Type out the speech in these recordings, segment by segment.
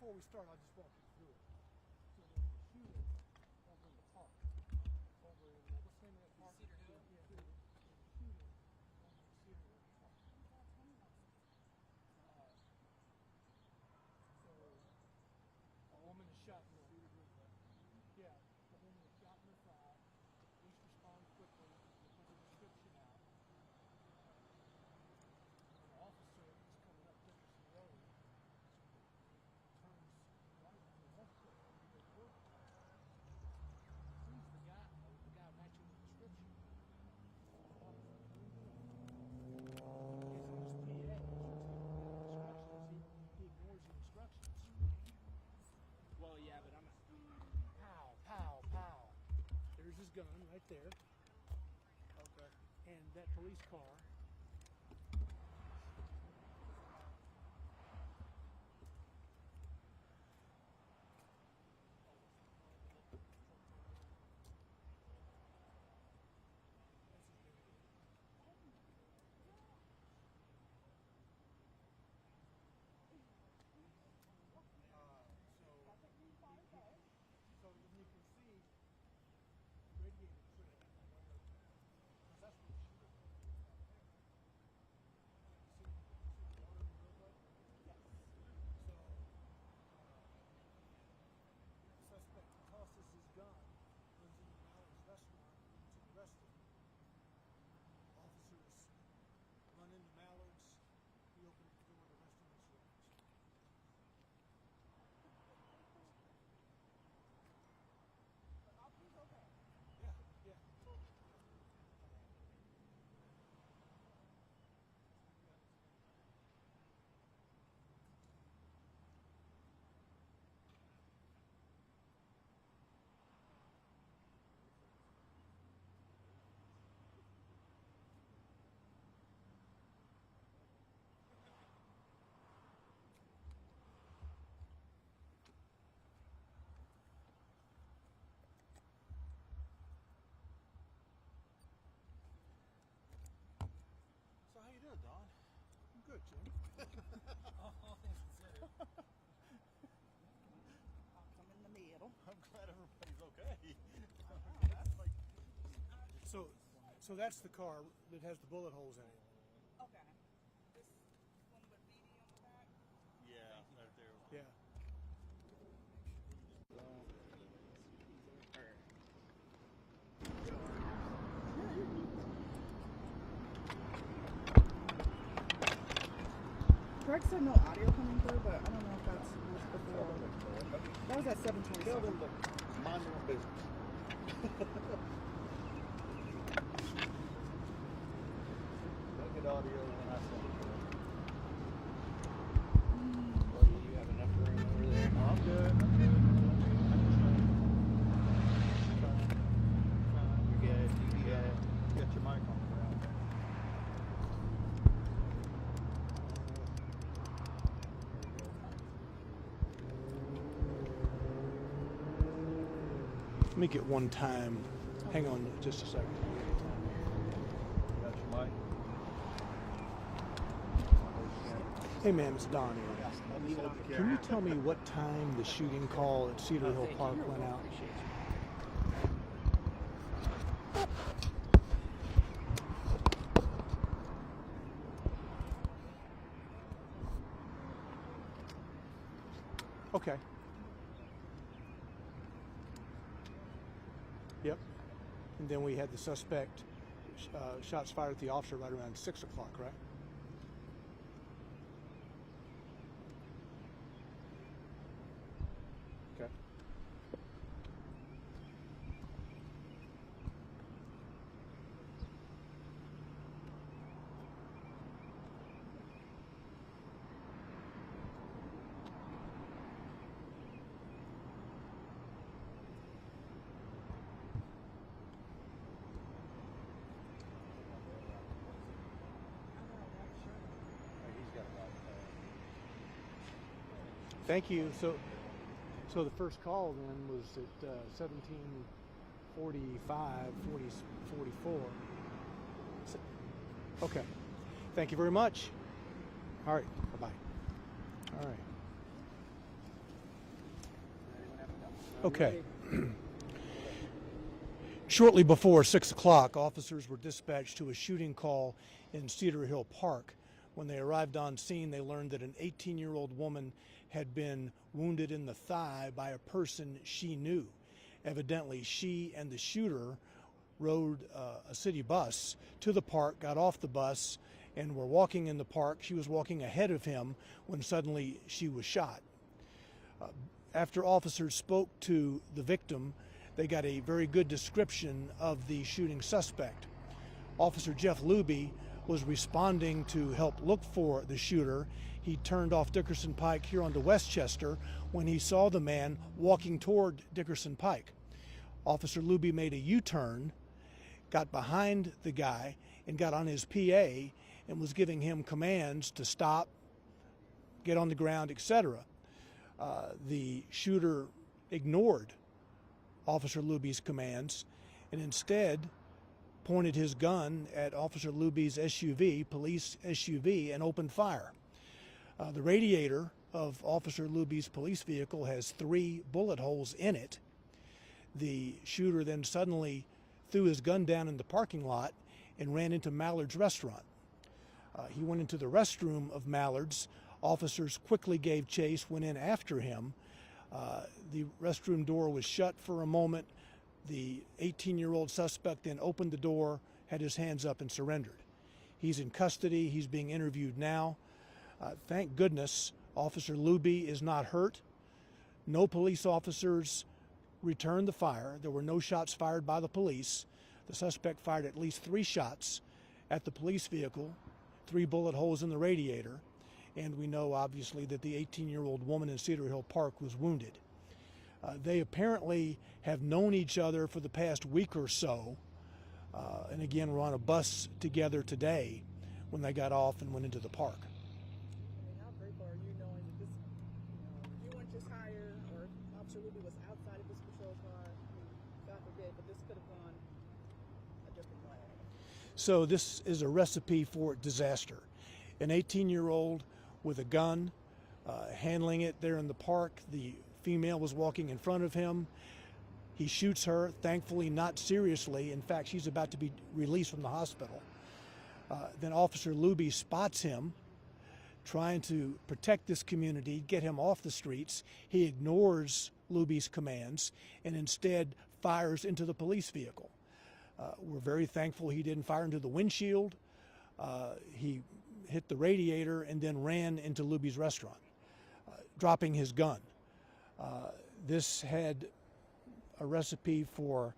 before we start, I'll just walk you through it. So there's a shooting over in the park. Over in, what's the name of that park? Cedar Hill? Yeah, there's a shooting over in Cedar Hill Park. So, a woman is shot in the, yeah, a woman is shot in the thigh. Police respond quickly. They put the description out. An officer is coming up Dickerson Road. Turns right to the left foot. Sees the guy matching the description. He ignores the instructions. Well, yeah, but I'm not. Pow, pow, pow. There's his gun right there. Okay. And that police car. So you can see the radiator trail on one of because that's what the shooter was. See the water in the roadway? Yes. So the suspect tosses his gun, runs into Mallard's restaurant, and gets arrested. Officers run into Mallard's. He opened the door to arrest him and surrenders. Yeah, yeah. So how you doing, Don? I'm good, Jim. All things considered. I'll come in the middle. I'm glad everybody's okay. That's like, So that's the car that has the bullet holes in it. okay. This one with BD on the back? Yeah, right there. Yeah. Greg said no audio coming through, but I don't know if that's was before. That was at 7:27. Tell them to mind their own business. They'll get audio when I send it to them. Well, do you have enough room over there? No, I'm good. You're good. You got your mic on the ground. Let me get one time. Hang on just a second. You got your mic? Hey, ma'am, it's Don here. Can you tell me what time the shooting call at Cedar Hill Park went out? Okay. Yep. And then we had the suspect, shots fired at the officer right around 6 o'clock, right? Okay. Thank you. So the first call then was at 17:45, 44. Okay. Thank you very much. All right. Bye-bye. All right. Okay. Shortly before 6 o'clock, officers were dispatched to a shooting call in Cedar Hill Park. When they arrived on scene, they learned that an 18-year-old woman had been wounded in the thigh by a person she knew. Evidently, she and the shooter rode a city bus to the park, got off the bus, and were walking in the park. She was walking ahead of him when suddenly she was shot. After officers spoke to the victim, they got a very good description of the shooting suspect. Officer Jeff Luby was responding to help look for the shooter. He turned off Dickerson Pike here onto Westchester when he saw the man walking toward Dickerson Pike. Officer Luby made a U-turn, got behind the guy, and got on his PA and was giving him commands to stop, get on the ground, etc. The shooter ignored Officer Luby's commands and instead pointed his gun at Officer Luby's SUV, police SUV, and opened fire. The radiator of Officer Luby's police vehicle has 3 bullet holes in it. The shooter then suddenly threw his gun down in the parking lot and ran into Mallard's restaurant. He went into the restroom of Mallard's. Officers quickly gave chase, went in after him. The restroom door was shut for a moment. The 18-year-old suspect then opened the door, had his hands up, and surrendered. He's in custody. He's being interviewed now. Thank goodness Officer Luby is not hurt. No police officers returned the fire. There were no shots fired by the police. The suspect fired at least 3 shots at the police vehicle, 3 bullet holes in the radiator, and we know obviously that the 18-year-old woman in Cedar Hill Park was wounded. They apparently have known each other for the past week or so, and again were on a bus together today when they got off and went into the park. I mean, how grateful are you knowing that this, you weren't just hired, or Officer Luby was outside of this patrol car? I mean, God forbid, but this could have gone a different way. So this is a recipe for disaster. An 18-year-old with a gun, handling it there in the park. The female was walking in front of him. He shoots her, thankfully not seriously. In fact, she's about to be released from the hospital. Then Officer Luby spots him, trying to protect this community, get him off the streets. He ignores Luby's commands and instead fires into the police vehicle. We're very thankful he didn't fire into the windshield. He hit the radiator and then ran into Luby's restaurant, dropping his gun. This had a recipe for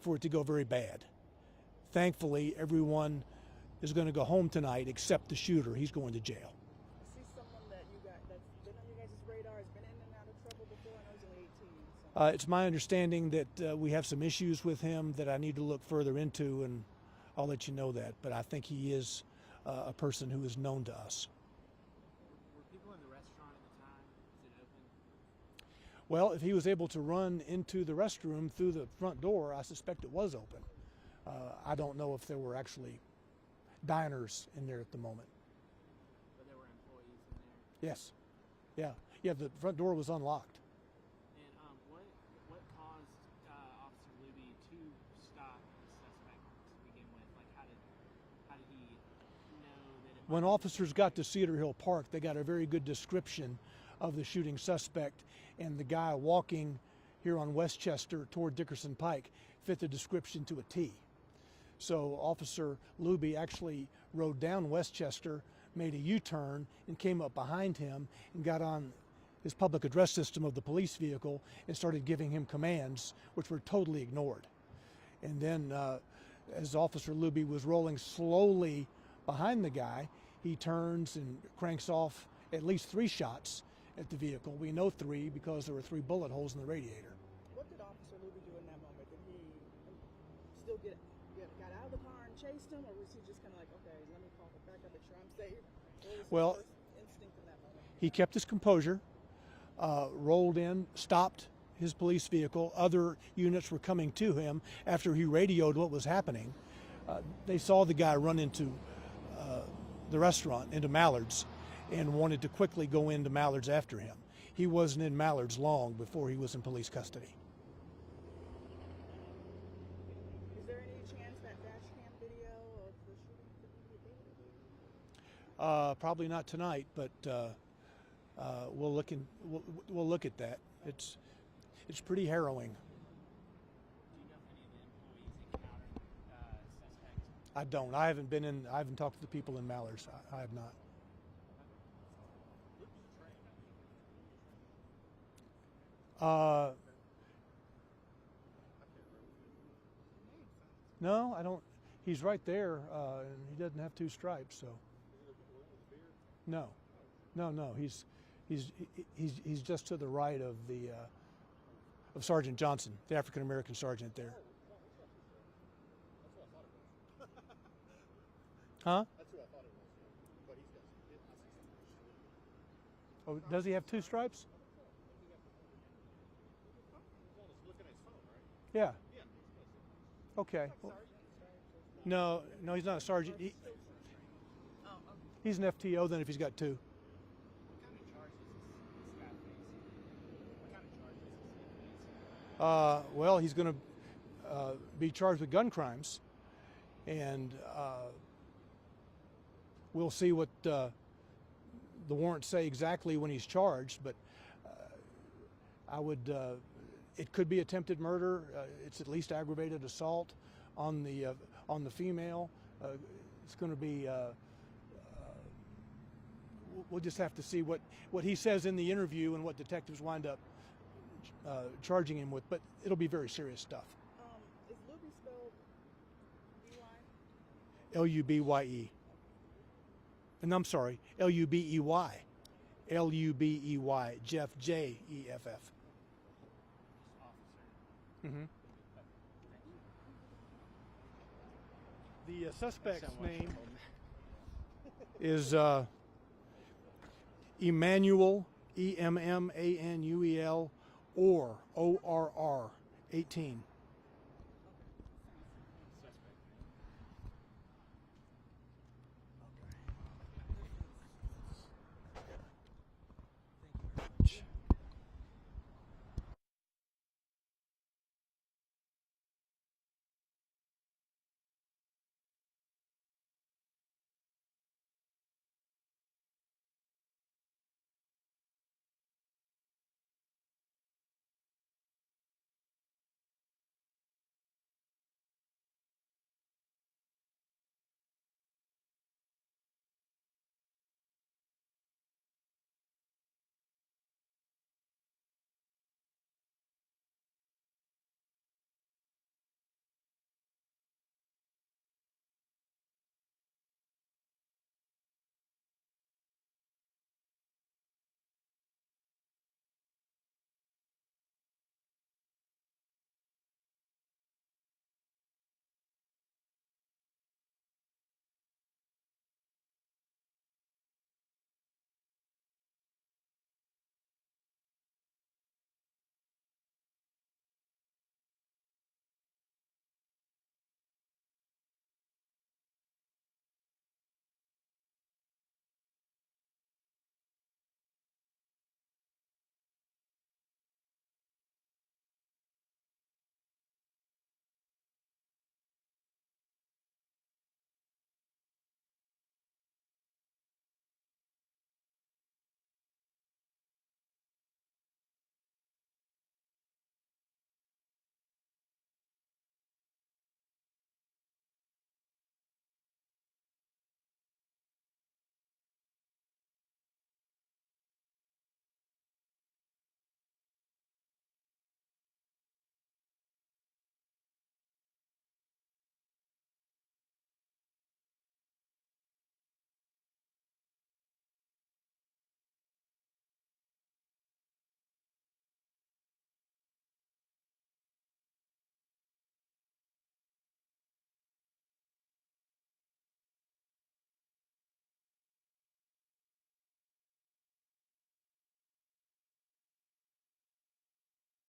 it to go very bad. Thankfully, everyone is going to go home tonight except the shooter. He's going to jail. Is he someone that that's been on you guys' radar, has been in and out of trouble before? I know he's only 18. So. It's my understanding that we have some issues with him that I need to look further into, and I'll let you know that. But I think he is a person who is known to us. Were people in the restaurant at the time? Was it open? Well, if he was able to run into the restroom through the front door, I suspect it was open. I don't know if there were actually diners in there at the moment. But there were employees in there? Yes. Yeah, the front door was unlocked. And what caused Officer Luby to stop the suspect to begin with? Like, how did he know that it When officers got to Cedar Hill Park, they got a very good description of the shooting suspect, and the guy walking here on Westchester toward Dickerson Pike fit the description to a T. So Officer Luby actually rode down Westchester, made a U-turn, and came up behind him and got on his public address system of the police vehicle and started giving him commands, which were totally ignored. And then as Officer Luby was rolling slowly behind the guy, he turns and cranks off at least 3 shots at the vehicle. We know 3 because there were 3 bullet holes in the radiator. What did Officer Luby do in that moment? Did he still got out of the car and chased him, or was he just kind of like, okay, let me call it back up, make sure I'm safe? What was his first instinct in that moment? He kept his composure, rolled in, stopped his police vehicle. Other units were coming to him after he radioed what was happening. They saw the guy run into the restaurant, into Mallard's, and wanted to quickly go into Mallard's after him. he wasn't in Mallards long before he was in police custody. Is there any chance that dash cam video of the shooting could be available? Probably not tonight, but we'll look at that. It's pretty harrowing. Do you know if any of the employees encountered suspects? I don't. I haven't talked to the people in Mallards. I have not. No, I don't. He's right there, and he doesn't have two stripes. So. No. He's just to the right of the of Sergeant Johnson, the African American sergeant there. Huh? That's who I thought it was. But he's got Oh, does he have two stripes? looking at his phone, right? Yeah. Yeah. Okay. No, he's not a sergeant. He's an FTO then if he's got two. What kind of charges is this guy facing? What kind of charges is he facing? Well, he's going to be charged with gun crimes, and we'll see what the warrants say exactly when he's charged. But it could be attempted murder. It's at least aggravated assault on the female. It's going to be. We'll just have to see what he says in the interview and what detectives wind up charging him with. But it'll be very serious stuff. Is Luby spelled B-Y? Lubye. And I'm sorry, Lubey. Lubey. Jeff, Jeff. Officer. Mm-hmm. The suspect's name is Emmanuel, Emmanuel, Orr, ORR, 18.